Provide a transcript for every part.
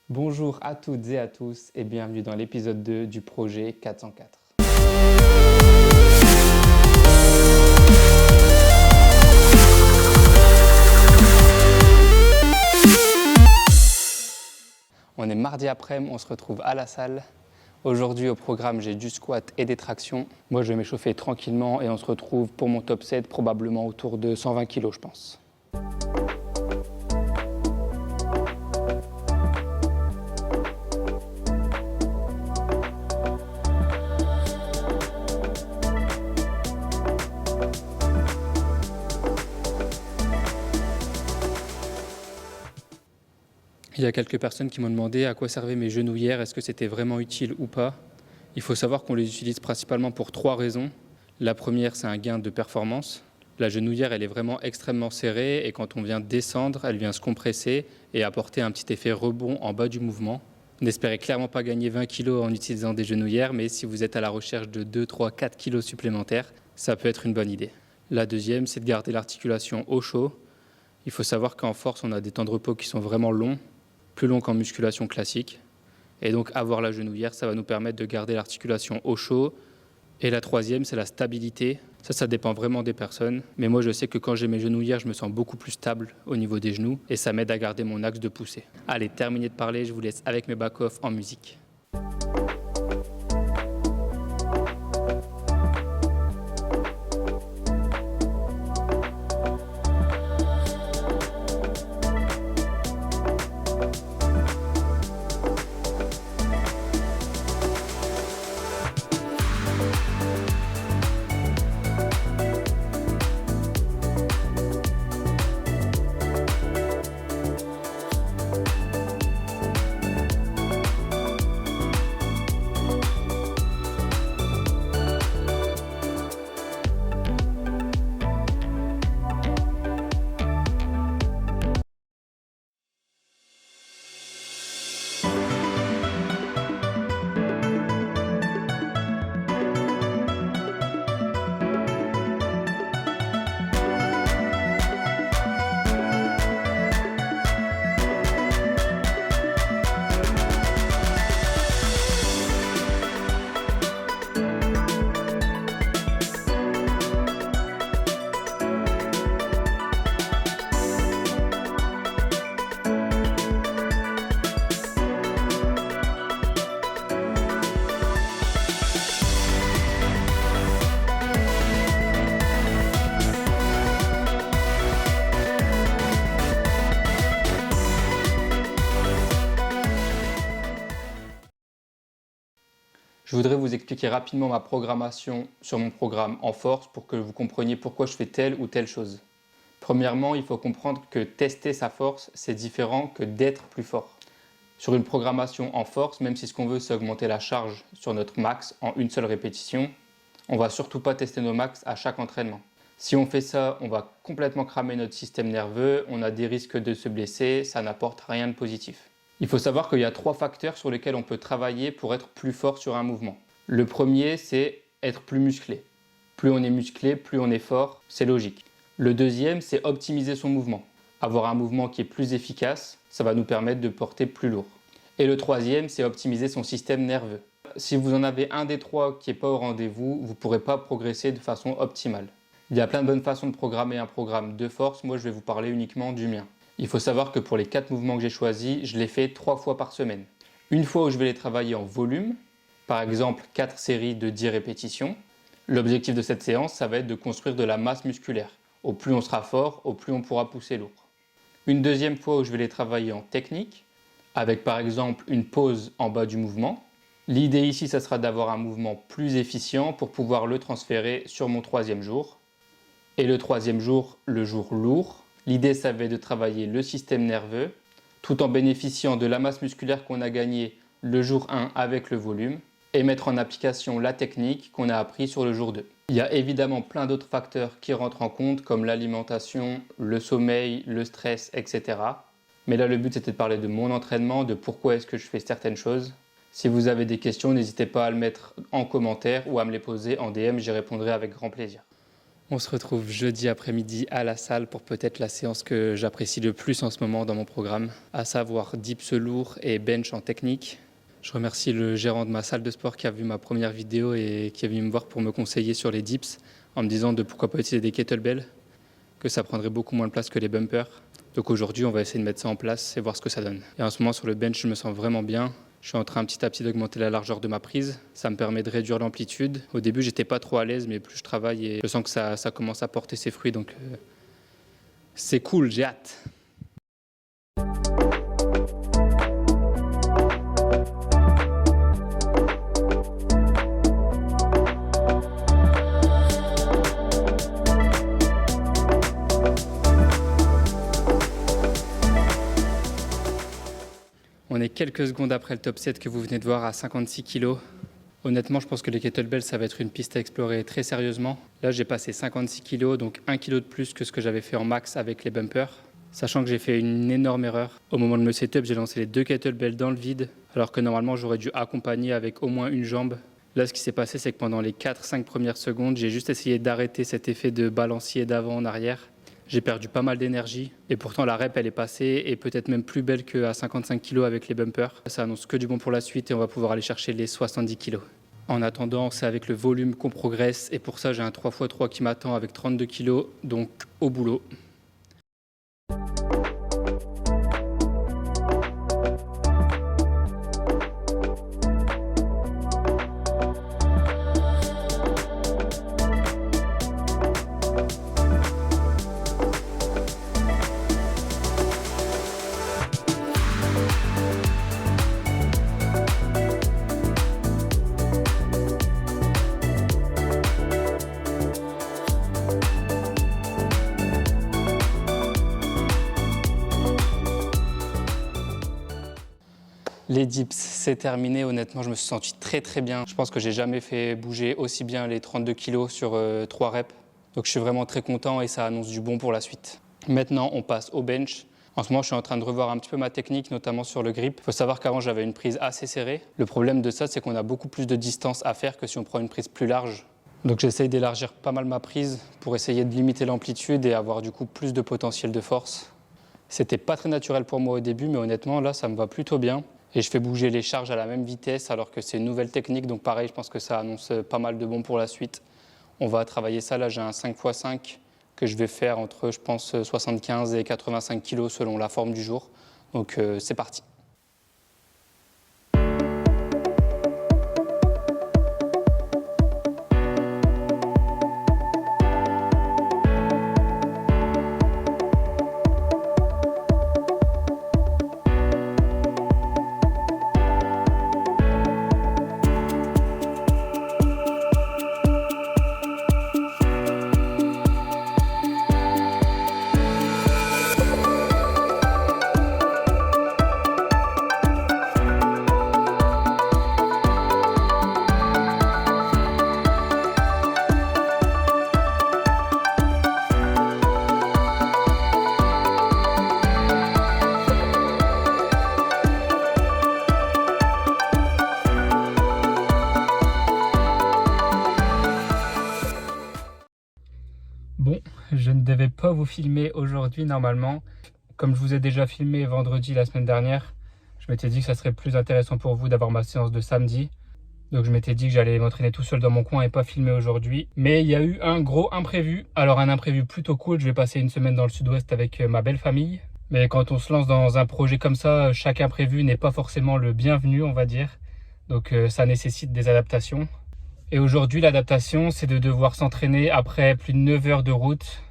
Bonjour à toutes et à tous et bienvenue dans l'épisode 2 du projet 404. On est mardi après-midi, on se retrouve à la salle. Aujourd'hui au programme j'ai du squat et des tractions. Moi je vais m'échauffer tranquillement et on se retrouve pour mon top 7 probablement autour de 120 kg je pense. Il y a quelques personnes qui m'ont demandé à quoi servaient mes genouillères, est-ce que c'était vraiment utile ou pas. Il faut savoir qu'on les utilise principalement pour 3 raisons. La première, c'est un gain de performance. La genouillère, elle est vraiment extrêmement serrée et quand on vient descendre, elle vient se compresser et apporter un petit effet rebond en bas du mouvement. N'espérez clairement pas gagner 20 kg en utilisant des genouillères, mais si vous êtes à la recherche de 2, 3, 4 kg supplémentaires, ça peut être une bonne idée. La deuxième, c'est de garder l'articulation au chaud. Il faut savoir qu'en force, on a des temps de repos qui sont vraiment longs, plus long qu'en musculation classique. Et donc avoir la genouillère, ça va nous permettre de garder l'articulation au chaud. Et la troisième, c'est la stabilité. Ça dépend vraiment des personnes. Mais moi, je sais que quand j'ai mes genouillères, je me sens beaucoup plus stable au niveau des genoux. Et ça m'aide à garder mon axe de poussée. Allez, terminé de parler, je vous laisse avec mes back-off en musique. Je voudrais vous expliquer rapidement ma programmation sur mon programme en force pour que vous compreniez pourquoi je fais telle ou telle chose. Premièrement, il faut comprendre que tester sa force, c'est différent que d'être plus fort. Sur une programmation en force, même si ce qu'on veut c'est augmenter la charge sur notre max en une seule répétition, on ne va surtout pas tester nos max à chaque entraînement. Si on fait ça, on va complètement cramer notre système nerveux, on a des risques de se blesser, ça n'apporte rien de positif. Il faut savoir qu'il y a 3 facteurs sur lesquels on peut travailler pour être plus fort sur un mouvement. Le premier, c'est être plus musclé. Plus on est musclé, plus on est fort, c'est logique. Le deuxième, c'est optimiser son mouvement. Avoir un mouvement qui est plus efficace, ça va nous permettre de porter plus lourd. Et le troisième, c'est optimiser son système nerveux. Si vous en avez un des 3 qui n'est pas au rendez-vous, vous ne pourrez pas progresser de façon optimale. Il y a plein de bonnes façons de programmer un programme de force, moi je vais vous parler uniquement du mien. Il faut savoir que pour les 4 mouvements que j'ai choisis, je les fais 3 fois par semaine. Une fois où je vais les travailler en volume, par exemple 4 séries de 10 répétitions. L'objectif de cette séance, ça va être de construire de la masse musculaire. Au plus on sera fort, au plus on pourra pousser lourd. Une deuxième fois où je vais les travailler en technique, avec par exemple une pause en bas du mouvement. L'idée ici, ça sera d'avoir un mouvement plus efficient pour pouvoir le transférer sur mon 3e jour. Et le 3e jour, le jour lourd. L'idée, ça va être de travailler le système nerveux tout en bénéficiant de la masse musculaire qu'on a gagnée le jour 1 avec le volume et mettre en application la technique qu'on a appris sur le jour 2. Il y a évidemment plein d'autres facteurs qui rentrent en compte comme l'alimentation, le sommeil, le stress, etc. Mais là, le but, c'était de parler de mon entraînement, de pourquoi est-ce que je fais certaines choses. Si vous avez des questions, n'hésitez pas à le mettre en commentaire ou à me les poser en DM, j'y répondrai avec grand plaisir. On se retrouve jeudi après-midi à la salle pour peut-être la séance que j'apprécie le plus en ce moment dans mon programme, à savoir dips lourd et bench en technique. Je remercie le gérant de ma salle de sport qui a vu ma première vidéo et qui est venu me voir pour me conseiller sur les dips en me disant de pourquoi pas utiliser des kettlebells, que ça prendrait beaucoup moins de place que les bumpers. Donc aujourd'hui, on va essayer de mettre ça en place et voir ce que ça donne. Et en ce moment, sur le bench, je me sens vraiment bien. Je suis en train petit à petit d'augmenter la largeur de ma prise. Ça me permet de réduire l'amplitude. Au début, j'étais pas trop à l'aise, mais plus je travaille et je sens que ça commence à porter ses fruits. Donc c'est cool, j'ai hâte. On est quelques secondes après le top 7 que vous venez de voir à 56 kg. Honnêtement, je pense que les kettlebells, ça va être une piste à explorer très sérieusement. Là, j'ai passé 56 kg, donc 1 kg de plus que ce que j'avais fait en max avec les bumpers. Sachant que j'ai fait une énorme erreur. Au moment de me setup, j'ai lancé les 2 kettlebells dans le vide, alors que normalement, j'aurais dû accompagner avec au moins une jambe. Là, ce qui s'est passé, c'est que pendant les 4-5 premières secondes, j'ai juste essayé d'arrêter cet effet de balancier d'avant en arrière. J'ai perdu pas mal d'énergie et pourtant la rep elle est passée et peut-être même plus belle qu'à 55 kg avec les bumpers. Ça annonce que du bon pour la suite et on va pouvoir aller chercher les 70 kg. En attendant, c'est avec le volume qu'on progresse et pour ça j'ai un 3x3 qui m'attend avec 32 kg, donc au boulot. Les dips, c'est terminé. Honnêtement, je me suis senti très bien. Je pense que j'ai jamais fait bouger aussi bien les 32 kg sur 3 reps. Donc je suis vraiment très content et ça annonce du bon pour la suite. Maintenant, on passe au bench. En ce moment, je suis en train de revoir un petit peu ma technique, notamment sur le grip. Il faut savoir qu'avant, j'avais une prise assez serrée. Le problème de ça, c'est qu'on a beaucoup plus de distance à faire que si on prend une prise plus large. Donc j'essaye d'élargir pas mal ma prise pour essayer de limiter l'amplitude et avoir du coup plus de potentiel de force. C'était pas très naturel pour moi au début, mais honnêtement, là, ça me va plutôt bien. Et je fais bouger les charges à la même vitesse alors que c'est une nouvelle technique. Donc pareil, je pense que ça annonce pas mal de bon pour la suite. On va travailler ça. Là, j'ai un 5x5 que je vais faire entre, je pense, 75 et 85 kg selon la forme du jour. Donc c'est parti. Bon, je ne devais pas vous filmer aujourd'hui normalement. Comme je vous ai déjà filmé vendredi la semaine dernière, je m'étais dit que ça serait plus intéressant pour vous d'avoir ma séance de samedi. Donc je m'étais dit que j'allais m'entraîner tout seul dans mon coin et pas filmer aujourd'hui. Mais il y a eu un gros imprévu. Alors un imprévu plutôt cool, je vais passer une semaine dans le sud-ouest avec ma belle famille. Mais quand on se lance dans un projet comme ça, chaque imprévu n'est pas forcément le bienvenu, on va dire. Donc ça nécessite des adaptations. Et aujourd'hui, l'adaptation, c'est de devoir s'entraîner après plus de 9 heures de route.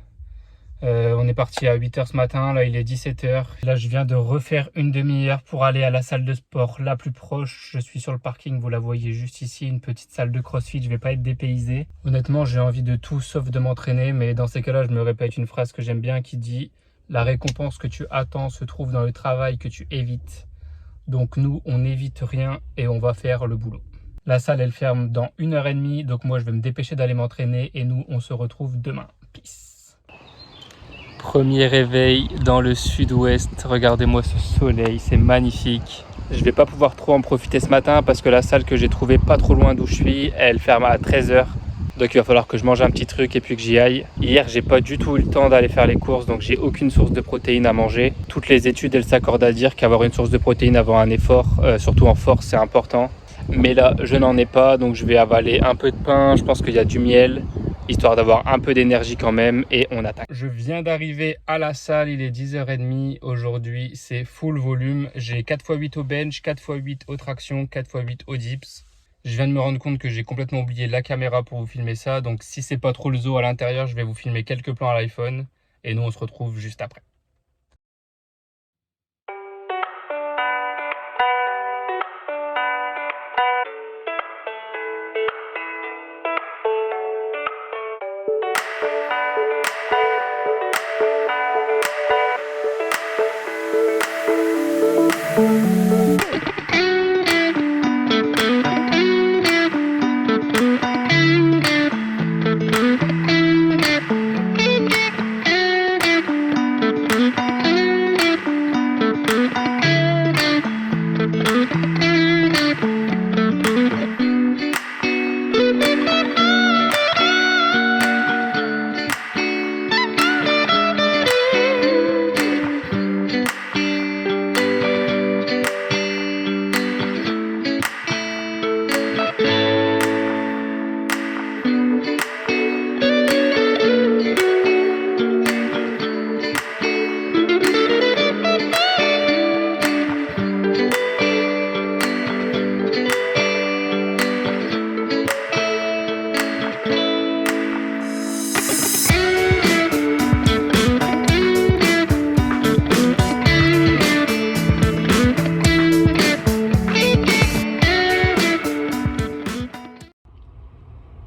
On est parti à 8 h ce matin, là il est 17 h. Là je viens de refaire une demi-heure pour aller à la salle de sport la plus proche. Je suis sur le parking, vous la voyez juste ici, une petite salle de crossfit, je vais pas être dépaysé. Honnêtement j'ai envie de tout sauf de m'entraîner, mais dans ces cas-là je me répète une phrase que j'aime bien qui dit « La récompense que tu attends se trouve dans le travail que tu évites ». Donc nous on n'évite rien et on va faire le boulot. La salle elle ferme dans 1h30, donc moi je vais me dépêcher d'aller m'entraîner et nous on se retrouve demain. Peace. Premier réveil dans le sud-ouest, regardez-moi ce soleil, c'est magnifique. Je ne vais pas pouvoir trop en profiter ce matin parce que la salle que j'ai trouvée pas trop loin d'où je suis, elle ferme à 13 h. Donc il va falloir que je mange un petit truc et puis que j'y aille. Hier, j'ai pas du tout eu le temps d'aller faire les courses, donc j'ai aucune source de protéines à manger. Toutes les études, elles s'accordent à dire qu'avoir une source de protéines avant un effort, surtout en force, c'est important. Mais là, je n'en ai pas, donc je vais avaler un peu de pain, je pense qu'il y a du miel, histoire d'avoir un peu d'énergie quand même, et on attaque. Je viens d'arriver à la salle, il est 10h30. Aujourd'hui, c'est full volume. J'ai 4x8 au bench, 4x8 aux tractions, 4x8 aux dips. Je viens de me rendre compte que j'ai complètement oublié la caméra pour vous filmer ça. Donc si c'est pas trop le zoo à l'intérieur, je vais vous filmer quelques plans à l'iPhone. Et nous, on se retrouve juste après.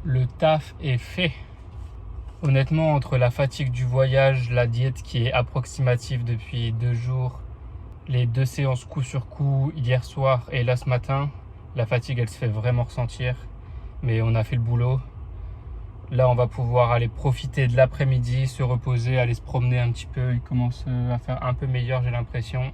Le taf est fait. Honnêtement, entre la fatigue du voyage, la diète qui est approximative depuis 2 jours, les 2 séances coup sur coup hier soir et là ce matin, la fatigue elle se fait vraiment ressentir. Mais on a fait le boulot. Là on va pouvoir aller profiter de l'après-midi, se reposer, aller se promener un petit peu. Il commence à faire un peu meilleur, j'ai l'impression.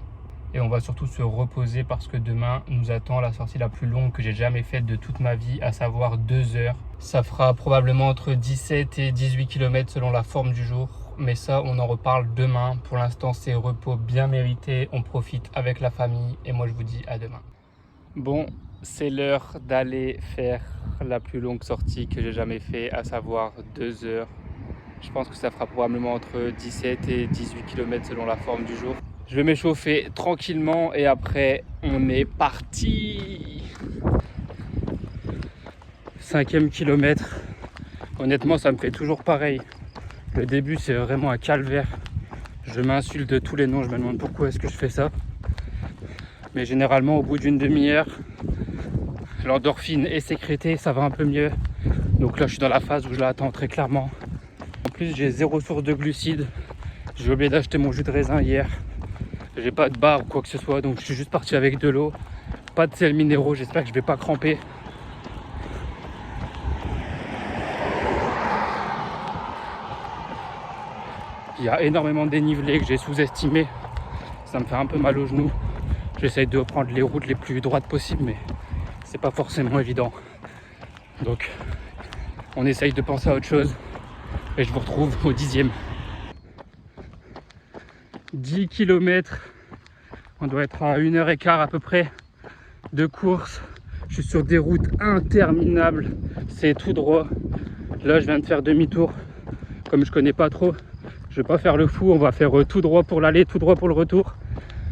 Et on va surtout se reposer parce que demain nous attend la sortie la plus longue que j'ai jamais faite de toute ma vie, à savoir 2 heures. Ça fera probablement entre 17 et 18 km selon la forme du jour. Mais ça, on en reparle demain. Pour l'instant, c'est repos bien mérité. On profite avec la famille. Et moi, je vous dis à demain. Bon, c'est l'heure d'aller faire la plus longue sortie que j'ai jamais fait, à savoir 2 heures. Je pense que ça fera probablement entre 17 et 18 km selon la forme du jour. Je vais m'échauffer tranquillement et après, on est parti. 5e kilomètre. Honnêtement, ça me fait toujours pareil. Le début, c'est vraiment un calvaire. Je m'insulte de tous les noms, je me demande pourquoi est-ce que je fais ça. Mais généralement, au bout d'une demi-heure, l'endorphine est sécrétée, ça va un peu mieux. Donc là, je suis dans la phase où je l'attends très clairement. En plus, j'ai 0 source de glucides. J'ai oublié d'acheter mon jus de raisin hier. J'ai pas de barre ou quoi que ce soit, donc je suis juste parti avec de l'eau. Pas de sels minéraux, j'espère que je vais pas cramper. Il y a énormément de dénivelé que j'ai sous-estimé. Ça me fait un peu mal aux genoux. J'essaye de prendre les routes les plus droites possibles, mais c'est pas forcément évident. Donc, on essaye de penser à autre chose. Et je vous retrouve au 10e. 10 km. On doit être à 1h15 à peu près de course. Je suis sur des routes interminables. C'est tout droit. Là, je viens de faire demi-tour. Comme je connais pas trop, je vais pas faire le fou. On va faire tout droit pour l'aller, tout droit pour le retour.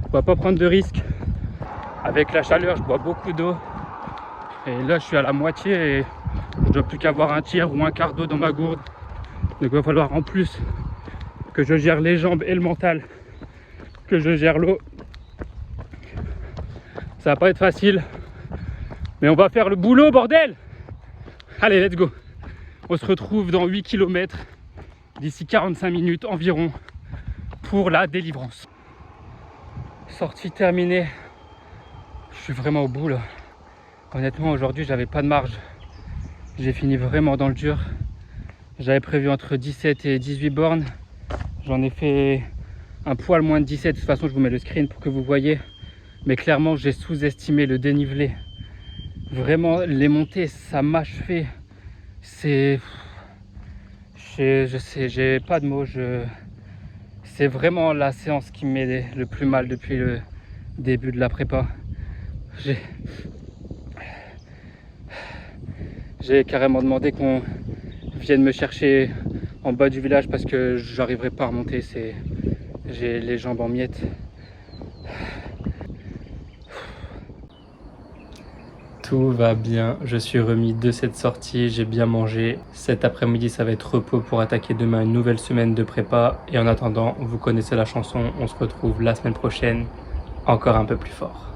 On va pas prendre de risques. Avec la chaleur, je bois beaucoup d'eau. Et là, je suis à la moitié et je dois plus qu'avoir un tiers ou un quart d'eau dans ma gourde. Donc il va falloir en plus que je gère les jambes et le mental, que je gère l'eau. Ça va pas être facile, mais on va faire le boulot, bordel! Allez, let's go! On se retrouve dans 8 km d'ici 45 minutes environ pour la délivrance. Sortie terminée. Je suis vraiment au bout là. Honnêtement, aujourd'hui, j'avais pas de marge. J'ai fini vraiment dans le dur. J'avais prévu entre 17 et 18 bornes. J'en ai fait un poil moins de 17. De toute façon, je vous mets le screen pour que vous voyez. Mais clairement, j'ai sous-estimé le dénivelé. Vraiment, les montées, ça m'achevait. C'est... Je sais, j'ai pas de mots. C'est vraiment la séance qui me met le plus mal depuis le début de la prépa. J'ai carrément demandé qu'on vienne me chercher en bas du village parce que j'arriverai pas à remonter. J'ai les jambes en miettes. Tout va bien, je suis remis de cette sortie, j'ai bien mangé. Cet après-midi, ça va être repos pour attaquer demain une nouvelle semaine de prépa. Et en attendant, vous connaissez la chanson, on se retrouve la semaine prochaine, encore un peu plus fort.